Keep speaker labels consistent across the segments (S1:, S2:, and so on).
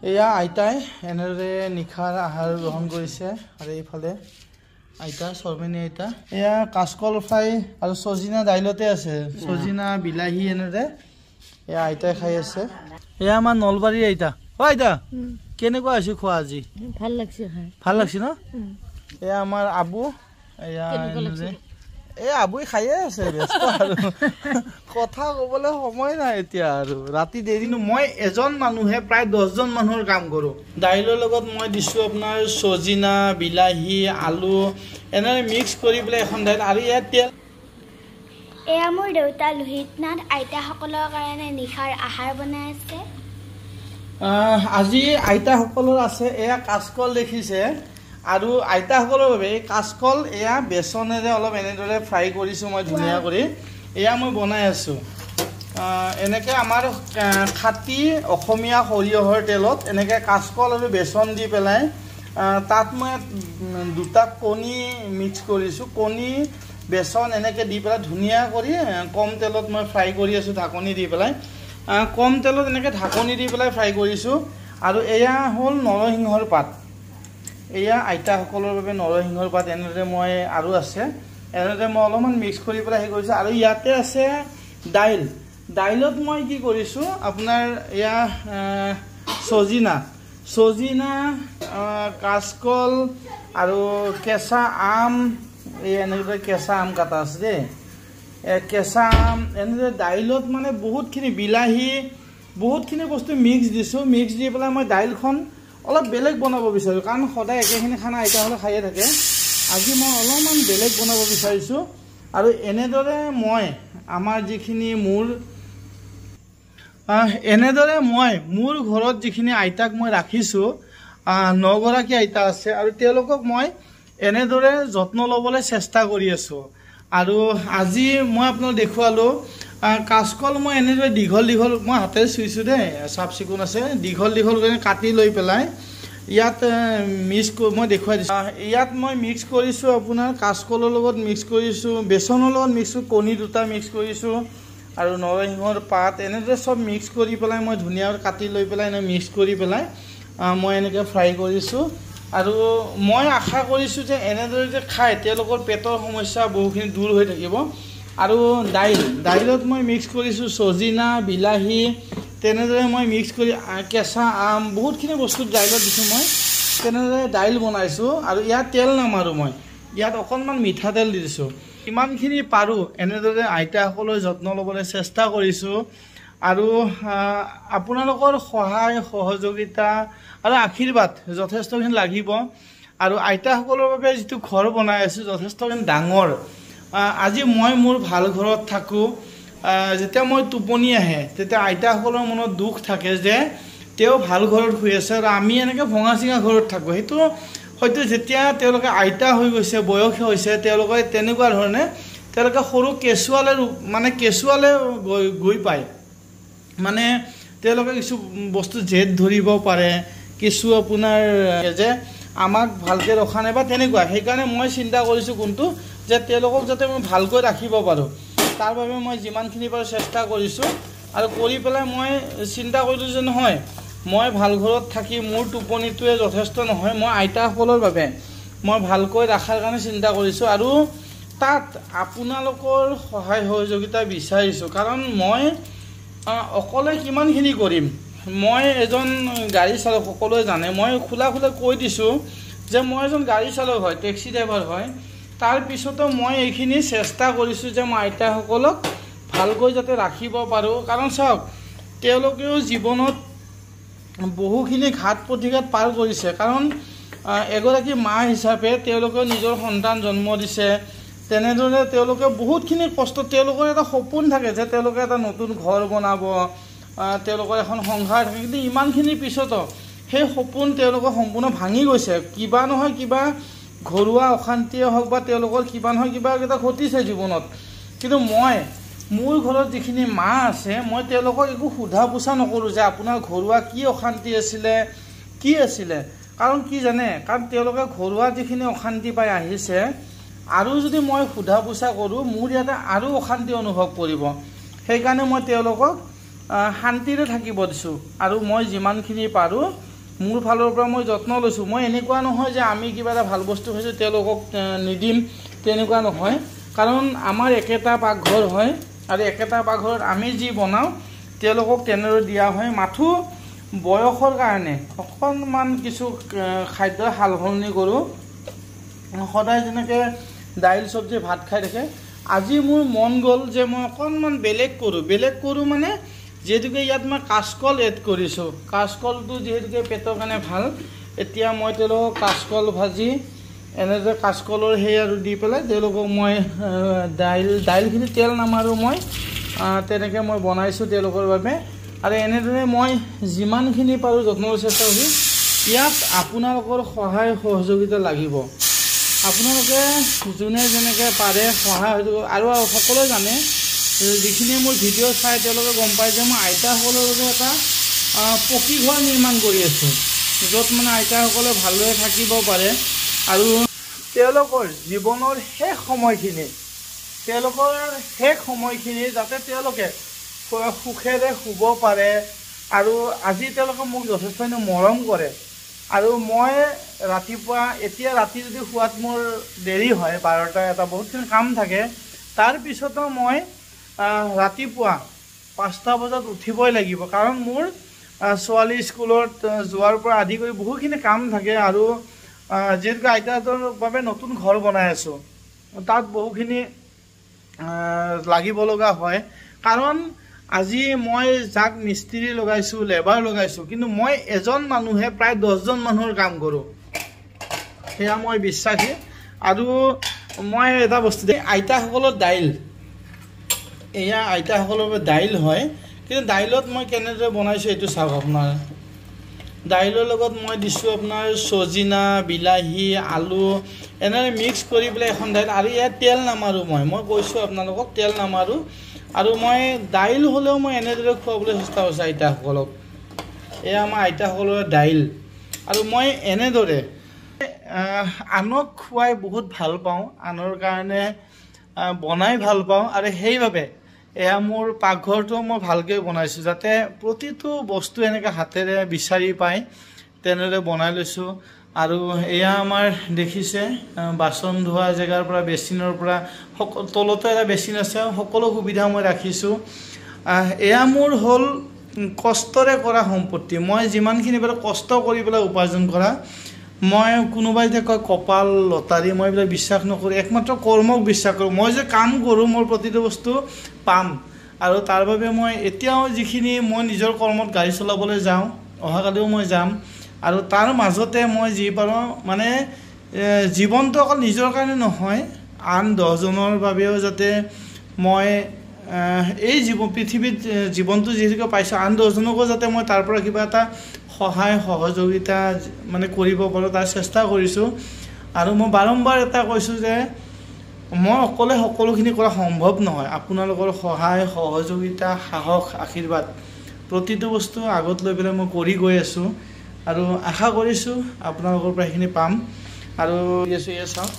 S1: এয়া আইতাই এনেদৰে নিশাৰ আহাৰ গ্ৰহণ কৰিছে আৰু এইফালে আইতা চৰ্মিনী আইতা এয়া কাচকল ফ্ৰাই আৰু সজিনা দাইলতে আছে সজিনা বিলাহী এনেদৰে এয়া আইতাই খাই আছে এয়া আমাৰ নলবাৰীৰ আইতা অ আইতা কেনেকুৱা হৈছে খোৱা আজি
S2: ভাল লাগছে খাই
S1: ভাল লাগছে ন এয়া আমাৰ আবু এয়া এই আবুই খাইয়ে আছে ব্যস্ত আৰু কথা ক'বলৈ সময় নাই এতিয়া আৰু ৰাতি দেৰিনো মই এজন মানুহে প্ৰায় 10 জন মানুহৰ কাম কৰোঁ দাইলৰ লগত মই দিছোঁ আপোনাৰ সজিনা বিলাহী আলু এনেদৰে মিক্স কৰি পেলাই এখন দাইল আৰু ইয়াত তেল
S3: এয়া মোৰ দেউতা লোহিতনাথ আইতাসকলৰ কাৰণে নিশাৰ আহাৰ বনাই আছে
S1: আজি আইতাসকলৰ আছে এয়া কাচকল দেখিছে আৰু আইতাসকলৰ বাবে এই কাচকল এয়া বেচনেৰে অলপ এনেদৰে ফ্ৰাই কৰিছোঁ মই ধুনীয়া কৰি এয়া মই বনাই আছোঁ এনেকৈ আমাৰ খাটি অসমীয়া সৰিয়হৰ তেলত এনেকৈ কাচকল আৰু বেচন দি পেলাই তাত মই দুটা কণী মিক্স কৰিছোঁ কণী বেচন এনেকৈ দি পেলাই ধুনীয়া কৰি কম তেলত মই ফ্ৰাই কৰি আছোঁ ঢাকনি দি পেলাই কম তেলত এনেকৈ ঢাকনি দি পেলাই ফ্ৰাই কৰিছোঁ আৰু এয়া হ'ল নৰসিংহৰ পাত এয়া আইতাসকলৰ বাবে নৰসিংহৰ পাত এনেদৰে মই আৰু আছে এনেদৰে মই অলপমান মিক্স কৰি পেলাই হেৰি কৰিছোঁ আৰু ইয়াতে আছে দাইলত মই কি কৰিছোঁ আপোনাৰ এয়া সজিনা কাচকল আৰু কেঁচা আম এই এনেদৰে কেঁচা আম কাটা আছে দেই কেঁচা আম এনেদৰে দাইলত মানে বহুতখিনি বিলাহী বহুতখিনি বস্তু মিক্স দিছোঁ মিক্স দি পেলাই মই দাইলখন অলপ বেলেগ বনাব বিচাৰোঁ কাৰণ সদায় একেখিনি খানা আইতাসকলে খায়ে থাকে আজি মই অলপমান বেলেগ বনাব বিচাৰিছোঁ আৰু এনেদৰে মই আমাৰ যিখিনি মোৰ ঘৰত যিখিনি আইতাক মই ৰাখিছোঁ 9 গৰাকী আইতা আছে আৰু তেওঁলোকক মই এনেদৰে যত্ন ল'বলৈ চেষ্টা কৰি আছোঁ আৰু আজি মই আপোনাক দেখুৱালোঁ কাচকল মই এনেদৰে দীঘল মই হাতেৰে চুইছোঁ দেই চাফ চিকুণ আছে দীঘল কৰি কাটি লৈ পেলাই ইয়াত মিক্স মই দেখুৱাই দিছোঁ ইয়াত মই মিক্স কৰিছোঁ আপোনাৰ কাচকলৰ লগত মিক্স কৰিছোঁ বেচনৰ লগত মিক্স কণী দুটা মিক্স কৰিছোঁ আৰু নৰসিংহৰ পাত এনেদৰে চব মিক্স কৰি পেলাই মই ধুনীয়াকৈ কাটি লৈ পেলাই এনে মিক্স কৰি পেলাই মই এনেকৈ ফ্ৰাই কৰিছোঁ আৰু মই আশা কৰিছোঁ যে এনেদৰে যে খাই তেওঁলোকৰ পেটৰ সমস্যা বহুখিনি দূৰ হৈ থাকিব আৰু দাইলত মই মিক্স কৰিছোঁ সজিনা বিলাহী তেনেদৰে মই মিক্স কৰি কেঁচা আম বহুতখিনি বস্তু দাইলত দিছোঁ মই তেনেদৰে দাইল বনাইছোঁ আৰু ইয়াত তেল নামাৰোঁ মই ইয়াত অকণমান মিঠাতেল দি দিছোঁ ইমানখিনি পাৰোঁ এনেদৰে আইতাসকলৰ যত্ন ল'বলৈ চেষ্টা কৰিছোঁ আৰু আপোনালোকৰ সহায় সহযোগিতা আৰু আশীৰ্বাদ যথেষ্টখিনি লাগিব আৰু আইতাসকলৰ বাবে যিটো ঘৰ বনাই আছোঁ যথেষ্টখিনি ডাঙৰ আজি মই মোৰ ভাল ঘৰত থাকোঁ যেতিয়া মই টোপনি আহে তেতিয়া আইতাসকলৰ মনত দুখ থাকে যে তেওঁ ভাল ঘৰত শুই আছে আৰু আমি এনেকৈ ভঙা চিঙা ঘৰত থাকোঁ সেইটো হয়তো যেতিয়া তেওঁলোকে আইতা হৈ গৈছে বয়স হৈছে তেওঁলোকে তেনেকুৱা ধৰণে তেওঁলোকে সৰু কেঁচুৱালে গৈ পায় মানে তেওঁলোকে কিছু বস্তু জেদ ধৰিব পাৰে কিছু আপোনাৰ যে আমাক ভালকৈ ৰখা নাই বা তেনেকুৱা সেইকাৰণে মই চিন্তা কৰিছোঁ কোনটো যে তেওঁলোকক যাতে মই ভালকৈ ৰাখিব পাৰোঁ তাৰ বাবে মই যিমানখিনি পাৰোঁ চেষ্টা কৰিছোঁ আৰু কৰি পেলাই মই চিন্তা কৰিলোঁ যে নহয় মই ভাল ঘৰত থাকি মোৰ টোপনিটোৱে যথেষ্ট নহয় মই আইতাসকলৰ বাবে মই ভালকৈ ৰখাৰ কাৰণে চিন্তা কৰিছোঁ আৰু তাত আপোনালোকৰ সহায় সহযোগিতা বিচাৰিছোঁ কাৰণ মই অকলে কিমানখিনি কৰিম মই এজন গাড়ী চালক সকলোৱে জানে মই খোলা কৈ দিছোঁ যে মই এজন গাড়ী চালক হয় টেক্সি ড্ৰাইভাৰ হয় তাৰপিছতো মই এইখিনি চেষ্টা কৰিছোঁ যে মই আইতাসকলক ভালকৈ যাতে ৰাখিব পাৰোঁ কাৰণ চাওক তেওঁলোকেও জীৱনত বহুখিনি ঘাট প্ৰতিঘাত পাৰ কৰিছে কাৰণ এগৰাকী মা হিচাপে তেওঁলোকেও নিজৰ সন্তান জন্ম দিছে তেনেদৰে তেওঁলোকে বহুতখিনি কষ্ট তেওঁলোকৰ এটা সপোন থাকে যে তেওঁলোকে এটা নতুন ঘৰ বনাব তেওঁলোকৰ এখন সংসাৰ থাকে কিন্তু ইমানখিনিৰ পিছতো সেই সপোন তেওঁলোকৰ সম্পূৰ্ণ ভাঙি গৈছে কিবা নহয় কিবা ঘৰুৱা অশান্তিয়ে হওক বা তেওঁলোকৰ কিবা নহয় কিবা এটা ঘটিছে জীৱনত কিন্তু মই মোৰ ঘৰত যিখিনি মা আছে মই তেওঁলোকক একো সোধা পোছা নকৰোঁ যে আপোনাৰ ঘৰুৱা কি অশান্তি আছিলে কাৰণ কি জানে কাৰণ তেওঁলোকে ঘৰুৱা যিখিনি অশান্তি পাই আহিছে আৰু যদি মই সোধা পোছা কৰোঁ মোৰ ইয়াতে আৰু অশান্তি অনুভৱ কৰিব সেইকাৰণে মই তেওঁলোকক শান্তিৰে থাকিব দিছোঁ আৰু মই যিমানখিনি পাৰোঁ মোৰ ফালৰ পৰা মই যত্ন লৈছোঁ। মই এনেকুৱা নহয় যে আমি কিবা এটা ভাল বস্তু খাইছোঁ তেওঁলোকক নিদিম, তেনেকুৱা নহয়। কাৰণ আমাৰ একেটা পাকঘৰ হয় আৰু একেটা পাকঘৰত আমি যি বনাওঁ তেওঁলোকক তেনেদৰে দিয়া হয়। মাথো বয়সৰ কাৰণে অকণমান কিছু খাদ্য সাল সলনি কৰোঁ। সদায় যেনেকৈ দাইল চব্জি ভাত খাই থাকে, আজি মোৰ মন গ'ল যে মই অকণমান বেলেগ কৰোঁ মানে যিহেতুকে ইয়াত মই কাচকল এড কৰিছোঁ। কাচকলটো যিহেতুকে পেটৰ কাৰণে ভাল, এতিয়া মই তেওঁলোকক কাচকল ভাজি এনেদৰে কাচকলৰ সেই আৰু দি পেলাই তেওঁলোকক মই দাইলখিনি তেল নামাৰোঁ, মই তেনেকৈ মই বনাইছোঁ তেওঁলোকৰ বাবে। আৰু এনেদৰে মই যিমানখিনি পাৰোঁ যত্ন লৈ চেষ্টা কৰিছোঁ। ইয়াত আপোনালোকৰ সহায় সহযোগিতা লাগিব। আপোনালোকে যোনে যেনেকৈ পাৰে সহায় সহযোগ, আৰু সকলোৱে জানে যিখিনিয়ে মোৰ ভিডিঅ' চাই তেওঁলোকে গম পায় যে মই আইতাসকলৰ বাবে এটা পকী ঘৰ নিৰ্মাণ কৰি আছোঁ, য'ত মানে আইতাসকলে ভালদৰে থাকিব পাৰে আৰু তেওঁলোকৰ জীৱনৰ শেষ সময়খিনি যাতে তেওঁলোকে সুখেৰে শুব পাৰে। আৰু আজি তেওঁলোকে মোক যথেষ্টখিনি মৰম কৰে। আৰু মই ৰাতিপুৱা, এতিয়া ৰাতি যদি শোৱাত মোৰ দেৰি হয় 12টা 1টা, বহুতখিনি কাম থাকে, তাৰপিছতো মই ৰাতিপুৱা 5টা বজাত উঠিবই লাগিব। কাৰণ মোৰ ছোৱালী স্কুলত যোৱাৰ পৰা আদি কৰি বহুখিনি কাম থাকে। আৰু যিহেতুকে আইতাহঁতৰ বাবে নতুন ঘৰ বনাই আছোঁ, তাত বহুখিনি লাগিব লগা হয়। কাৰণ আজি মই যাক মিস্ত্ৰী লগাইছোঁ, লেবাৰ লগাইছোঁ, কিন্তু মই এজন মানুহে প্ৰায় 10জন মানুহৰ কাম কৰোঁ, সেয়া মই বিশ্বাসী। আৰু মই এটা বস্তু, আইতাসকলৰ দাইল, এয়া আইতাসকলৰ বাবে দাইল হয়, কিন্তু দাইলত মই কেনেদৰে বনাইছোঁ এইটো চাওক। আপোনাৰ দাইলৰ লগত মই দিছোঁ আপোনাৰ চজিনা, বিলাহী, আলু এনেদৰে মিক্স কৰি পেলাই এখন দাইল। আৰু ইয়াত তেল নামাৰোঁ, মই কৈছোঁ আপোনালোকক তেল নামাৰোঁ। আৰু মই দাইল হ'লেও মই এনেদৰে খুৱাবলৈ চেষ্টা কৰিছোঁ আইতাসকলক। এয়া আমাৰ আইতাসকলৰ দাইল। আৰু মই এনেদৰে আনক খুৱাই বহুত ভাল পাওঁ, আনৰ কাৰণে বনাই ভাল পাওঁ। আৰু সেইবাবে এয়া মোৰ পাকঘৰটো মই ভালকৈ বনাইছোঁ, যাতে প্ৰতিটো বস্তু এনেকৈ হাতেৰে বিচাৰি পায় তেনেদৰে বনাই লৈছোঁ। আৰু এয়া আমাৰ দেখিছে বাচন ধোৱা জেগাৰ পৰা, বেচিনৰ পৰা, তলতো এটা বেচিন আছে, সকলো সুবিধা মই ৰাখিছোঁ। এয়া মোৰ হ'ল কষ্টৰে কৰা সম্পত্তি। মই যিমানখিনি পাৰোঁ কষ্ট কৰি পেলাই উপাৰ্জন কৰা। মই কোনোবাই যে কয় কপাল লটাৰী, মই এইবিলাক বিশ্বাস নকৰোঁ, একমাত্ৰ কৰ্মক বিশ্বাস কৰোঁ। মই যে কাম কৰোঁ মোৰ প্ৰতিটো বস্তু পাম। আৰু তাৰ বাবে মই এতিয়াও যিখিনি মই নিজৰ কৰ্মত গাড়ী চলাবলৈ যাওঁ, অহাকালিও মই যাম। আৰু তাৰ মাজতে মই যি পাৰোঁ মানে জীৱনটো অকল নিজৰ কাৰণে নহয়, আন 10জনৰ বাবেও যাতে মই এই পৃথিৱীত জীৱনটো যিহেতুকে পাইছোঁ, আন 10জনকো যাতে মই তাৰ পৰা কিবা এটা সহায় সহযোগিতা মানে কৰিব পাৰোঁ, তাৰ চেষ্টা কৰিছোঁ। আৰু মই বাৰম্বাৰ এটা কৈছোঁ যে মই অকলে সকলোখিনি কৰা সম্ভৱ নহয়। আপোনালোকৰ সহায় সহযোগিতা, সাহস, আশীৰ্বাদ প্ৰতিটো বস্তু আগত লৈ পেলাই মই কৰি গৈ আছোঁ। আৰু আশা কৰিছোঁ আপোনালোকৰ পৰা সেইখিনি পাম। আৰু এয়া চাওক,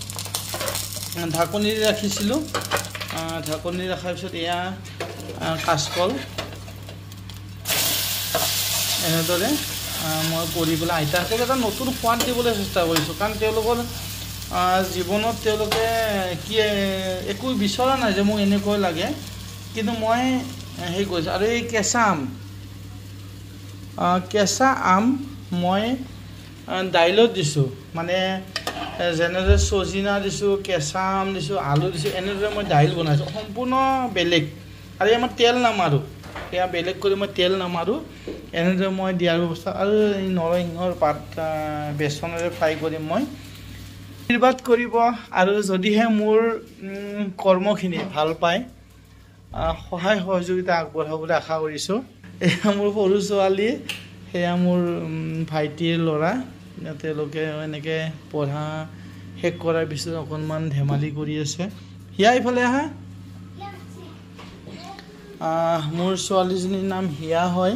S1: ঢাকনি ৰাখিছিলোঁ, ঢাকনি ৰখাৰ পিছত এয়া কাচকল এনেদৰে মই কৰি পেলাই আইতাহঁতক এটা নতুন সোৱাদ দিবলৈ চেষ্টা কৰিছোঁ। কাৰণ তেওঁলোকৰ জীৱনত তেওঁলোকে কি একো বিচৰা নাই যে মোক এনেকৈ লাগে, কিন্তু মই হেৰি কৰিছোঁ। আৰু এই কেঁচা আম মই দাইলত দিছোঁ, মানে যেনেদৰে চজিনা দিছোঁ, কেঁচা আম দিছোঁ, আলু দিছোঁ, এনেদৰে মই দাইল বনাইছোঁ, সম্পূৰ্ণ বেলেগ। আৰু আমাৰ তেল নামাৰোঁ, এয়া বেলেগ কৰি মই তেল নামাৰোঁ, এনেদৰে মই দিয়াৰ ব্যৱস্থা। আৰু এই নৰসিংহৰ পাত বেচনেৰে ফ্ৰাই কৰিম মই। আশীৰ্বাদ কৰিব। আৰু যদিহে মোৰ কৰ্মখিনি ভাল পায়, সহায় সহযোগিতা আগবঢ়াবলৈ আশা কৰিছোঁ। এয়া মোৰ সৰু ছোৱালী, সেয়া মোৰ ভাইটিৰ ল'ৰা, তেওঁলোকে এনেকৈ পঢ়া শেষ কৰাৰ পিছত অকণমান ধেমালি কৰি আছে। হিয়া এইফালে আহা। মোৰ ছোৱালীজনীৰ নাম হিয়া হয়।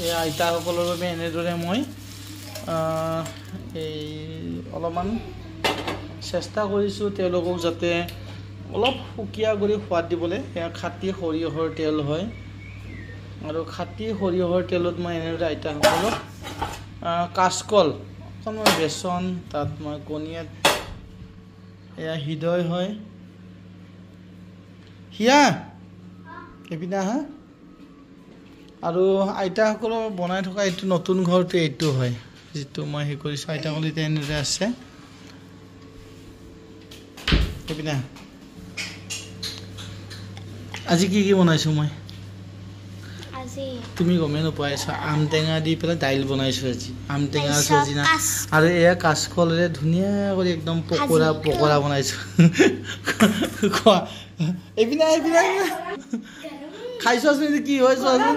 S1: এই আইতাসকলৰ বাবে এনেদৰে মই এই অলপমান চেষ্টা কৰিছোঁ তেওঁলোকক যাতে অলপ সুকীয়া কৰি সোৱাদ দিবলৈ। সেয়া খাটি সৰিয়হৰ তেল হয়, আৰু খাটি সৰিয়হৰ তেলত মই এনেদৰে আইতাসকলক কাচকল অকণমান বেচন তাত মই কণীয়াত এয়া হৃদয় হয় হিয়া এইপিনে আহা আৰু আইতাসকলৰ বনাই থকা এইটো নতুন ঘৰটো এইটো হয় যিটো মই হেৰি কৰিছোঁ আইতাসকল এতিয়া এনেদৰে আছে এইপিনে আজি কি কি বনাইছোঁ মই
S3: আজি
S1: তুমি গমেই নোপোৱাইছা আম টেঙা দি পেলাই দাইল বনাইছোঁ আজি আম টেঙা চজিনা আৰু এয়া কাচকলেৰে ধুনীয়া কৰি একদম পকৰা বনাইছোঁ খোৱা এইপিনে এইপিনে খাইছোৱাচোন কি হয় চোৱাচোন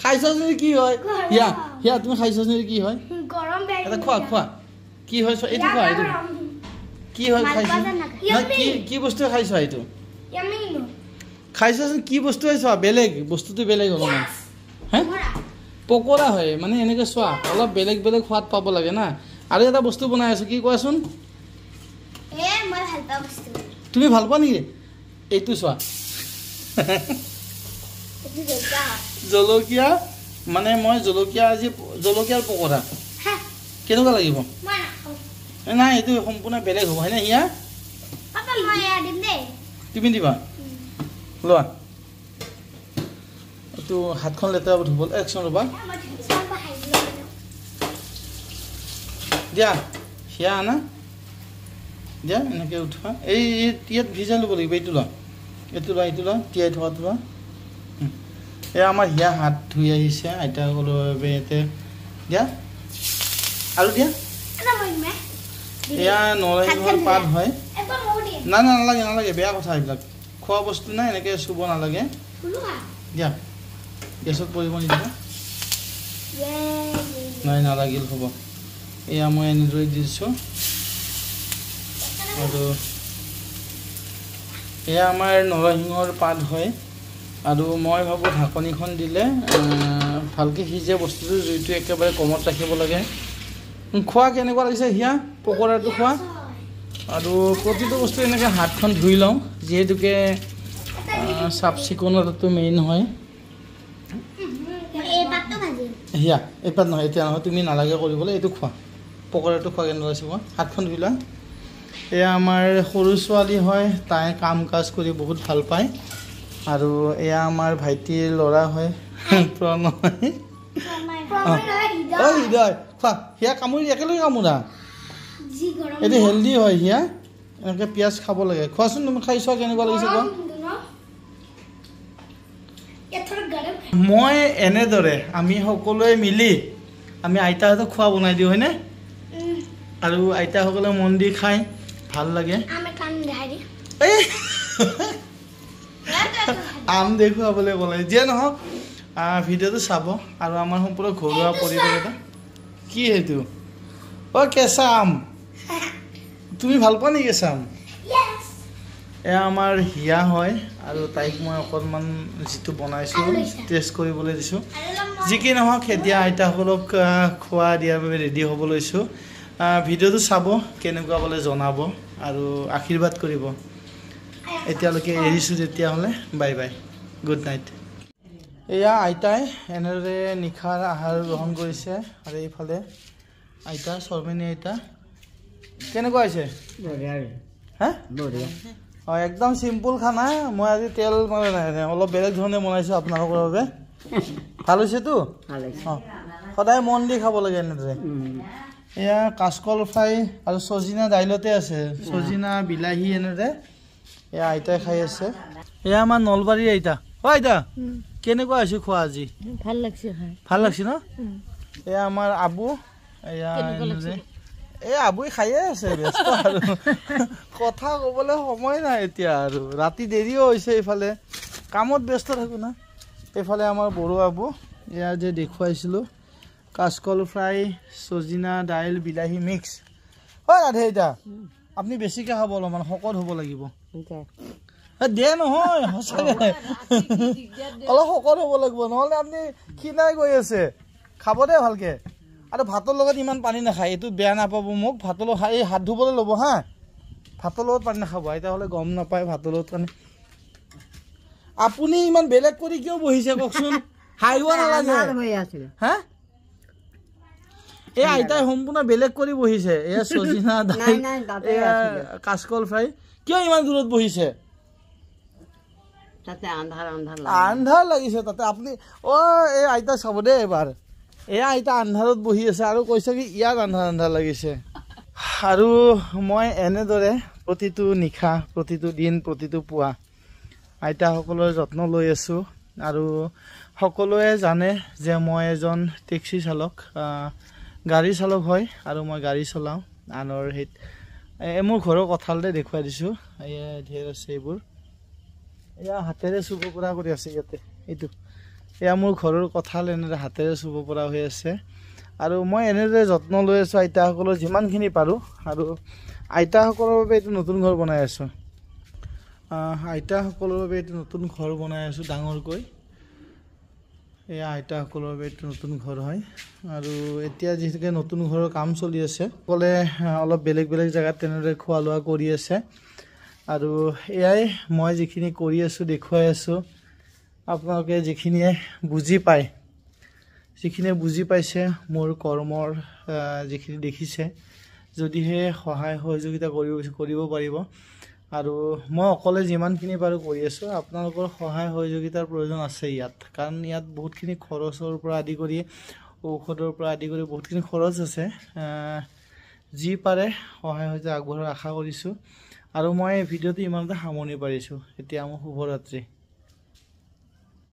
S1: খাইছোৱাচোন কি হয় হিয়া হিয়া তুমি খাইছোৱাচোন কি হয় এটা খোৱা খোৱা কি হয় চোৱা এইটো খোৱা এইটো কি হয় খাইছো কি বস্তু খাইছো এইটো খাইছোৱাচোন কি বস্তু হয় চোৱা বেলেগ বস্তুটো বেলেগ অলপমান হে পকৰা হয় মানে এনেকৈ চোৱা অলপ বেলেগ বেলেগ সোৱাদ পাব লাগে না আৰু এটা বস্তু বনাই আছো কি কোৱাচোন তুমি ভাল পোৱা নেকি এইটো চোৱা জলকীয়া মানে মই জলকীয়া আজি জলকীয়াৰ পকৰা কেনেকুৱা লাগিব নাই এইটো সম্পূৰ্ণ বেলেগ হ'ব হয়নে হিয়া তুমি দিবা লোৱা এইটো হাতখন লেতেৰা ধুব একচোন ৰ'বা দিয়া হিয়া আনা দিয়া এনেকৈ উঠোৱা এই ইয়াত ভিজাই ল'ব লাগিব এইটো লোৱা এইটো লোৱা তিয়াই থোৱাটো লোৱা এয়া আমাৰ হিয়া হাত ধুই আহিছে আইতাসকলৰ বাবে ইয়াতে দিয়া আৰু দিয়া এয়া নৰসিংহৰ পাত হয় নাই নাই নালাগে নালাগে বেয়া কথা এইবিলাক খোৱা বস্তু নাই এনেকৈ চুব নালাগে দিয়া গেছত পৰিব নিদিবা নাই নালাগিল হ'ব এয়া মই এনেদৰে দিছোঁ আৰু এয়া আমাৰ নৰসিংহৰ পাত হয় আৰু মই ভাবোঁ ঢাকনিখন দিলে ভালকৈ সিজে বস্তুটো জুইটো একেবাৰে কমত ৰাখিব লাগে খোৱা কেনেকুৱা লাগিছে হিয়া পকৰাটো খোৱা আৰু প্ৰতিটো বস্তু এনেকৈ হাতখন ধুই লওঁ যিহেতুকে চাফ চিকুণতাটো মেইন হয় হিয়া এই পাত নহয় এতিয়া নহয় তুমি নালাগে কৰিবলৈ এইটো খোৱা পকৰাটো খোৱা কেনেকুৱা লাগিছে কোৱা হাতখন ধুই লোৱা এয়া আমাৰ সৰু ছোৱালী হয় তাই কাম কাজ কৰি বহুত ভাল পায় আৰু এয়া আমাৰ ভাইটিৰ ল'ৰা হয় প্ৰণয় হৃদয় খোৱা হিয়া কামুৰি একেলগে কামোৰা এইটো হেল্ডি হয় হিয়া এনেকৈ পিঁয়াজ খাব লাগে খোৱাচোন তুমি খাই চোৱা কেনেকুৱা লাগিছে কোৱা মই এনেদৰে আমি সকলোৱে মিলি আমি আইতাহঁতক খোৱা বনাই দিওঁ হয়নে আৰু আইতাসকলে মন দি খাই ভাল লাগে আম দেখুৱাবলৈ ক'লে যিয়ে নহওক ভিডিঅ'টো চাব আৰু আমাৰ সম্পূৰ্ণ ঘৰুৱা পৰিৱেশ এটা কি সেইটো কেঁচা আম তুমি ভাল পোৱা নেকি কেঁচা আম এয়া আমাৰ হিয়া হয় আৰু তাইক মই অকণমান যিটো বনাইছোঁ টেষ্ট কৰিবলৈ দিছোঁ যি কি নহওক এতিয়া আইতাসকলক খোৱা দিয়াৰ বাবে ৰেডি হ'ব লৈছোঁ ভিডিঅ'টো চাব কেনেকুৱা বোলে জনাব আৰু আশীৰ্বাদ কৰিব এতিয়ালৈকে এৰিছোঁ তেতিয়াহ'লে বাই বাই গুড নাইট এয়া আইতাই এনেদৰে নিশাৰ আহাৰ গ্ৰহণ কৰিছে আৰু এইফালে আইতা শৰ্মিনী আইতা কেনেকুৱা হৈছে হা অঁ একদম চিম্পুল খানা মই আজি তেল মানে নাই অলপ বেলেগ ধৰণে বনাইছোঁ আপোনালোকৰ বাবে ভাল হৈছেতো অঁ সদায় মন দি খাব লাগে এনেদৰে এয়া কাচকল ফ্ৰাই আৰু চজিনা দাইলতে আছে চজিনা বিলাহী এনেদৰে এয়া আইতাই খাই আছে এয়া আমাৰ নলবাৰীৰ আইতা অ আইতা কেনেকুৱা হৈছে খোৱা আজি ভাল লাগছে ন এয়া আমাৰ আবু এয়া এই আবুই খায়ে আছে ব্যস্ত আৰু কথা ক'বলৈ সময় নাই এতিয়া আৰু ৰাতি দেৰিও হৈছে এইফালে কামত ব্যস্ত থাকোঁ না এইফালে আমাৰ বড়ো আবু এয়া যে দেখুৱাইছিলোঁ কাচকল ফ্ৰাই চজিনা দাইল বিলাহী মিক্স হয় ৰাধে আইতা আপুনি বেছিকৈ খাব অলপমান শকত হ'ব লাগিব দিয়ে নহয় সঁচাকৈ অলপ শকত হ'ব লাগিব নহ'লে আপুনি ক্ষীণাই গৈ আছে খাব দে ভালকৈ আৰু ভাতৰ লগত ইমান পানী নাখায় এইটো বেয়া নাপাব মোক ভাতৰ লগত এই হাত ধুবলৈ ল'ব হা ভাতৰ লগত পানী নাখাব তেতিয়াহ'লে গম নাপায় ভাতৰ লগত পানী আপুনি ইমান বেলেগ কৰি কিয় বহিছে কওকচোন হাঁহিব নালাগে হা এই আইতাই সম্পূৰ্ণ বেলেগ কৰি বহিছে এয়া সজিনা দাইল এয়া কাচকল ফ্ৰাই কিয় ইমান দূৰত বহিছে
S2: তাতে
S1: আন্ধাৰ লাগিছে তাতে আপুনি এই আইতা চাব দে এবাৰ এয়া আইতা আন্ধাৰত বহি আছে আৰু কৈছে কি ইয়াত আন্ধাৰ লাগিছে আৰু মই এনেদৰে প্ৰতিটো নিশা প্ৰতিটো দিন প্ৰতিটো পুৱা আইতাসকলৰ যত্ন লৈ আছোঁ আৰু সকলোৱে জানে যে মই এজন টেক্সি চালক গাড়ী চালক হয় আৰু মই গাড়ী চলাওঁ আনৰ হেৰিত মোৰ ঘৰৰ কঁঠালতে দেখুৱাই দিছোঁ এয়া ঢেৰ আছে এইবোৰ এয়া হাতেৰে চুব পৰা কৰি আছে ইয়াতে এইটো এয়া মোৰ ঘৰৰ কঁঠাল এনেদৰে হাতেৰে চুব পৰা হৈ আছে আৰু মই এনেদৰে যত্ন লৈ আছোঁ আইতাসকলৰ যিমানখিনি পাৰোঁ আৰু আইতাসকলৰ বাবে এইটো নতুন ঘৰ বনাই আছোঁ আইতাসকলৰ বাবে এইটো নতুন ঘৰ বনাই আছোঁ ডাঙৰকৈ এয়া আইতাসকলৰ বাবে এইটো নতুন ঘৰ হয় আৰু এতিয়া যিহেতুকে নতুন ঘৰৰ কাম চলি আছে সকলে অলপ বেলেগ বেলেগ জেগাত তেনেদৰে খোৱা লোৱা কৰি আছে আৰু এয়াই মই যিখিনি কৰি আছোঁ দেখুৱাই আছোঁ আপোনালোকে যিখিনিয়ে বুজি পায় যিখিনিয়ে বুজি পাইছে মোৰ কৰ্মৰ যিখিনি দেখিছে যদিহে সহায় সহযোগিতা কৰিব পাৰিব আৰু মই অকলে যিমানখিনি পাৰোঁ কৰি আছোঁ আপোনালোকৰ সহায় সহযোগিতাৰ প্ৰয়োজন আছে ইয়াত কাৰণ ইয়াত বহুতখিনি খৰচৰ পৰা আদি কৰি ঔষধৰ পৰা আদি কৰি বহুতখিনি খৰচ আছে যি পাৰে সহায় সহযোগিতা আগবঢ়োৱাৰ আশা কৰিছোঁ আৰু মই ভিডিঅ'টো ইমানতে সামৰণি পাৰিছোঁ এতিয়া মোৰ শুভৰাত্ৰি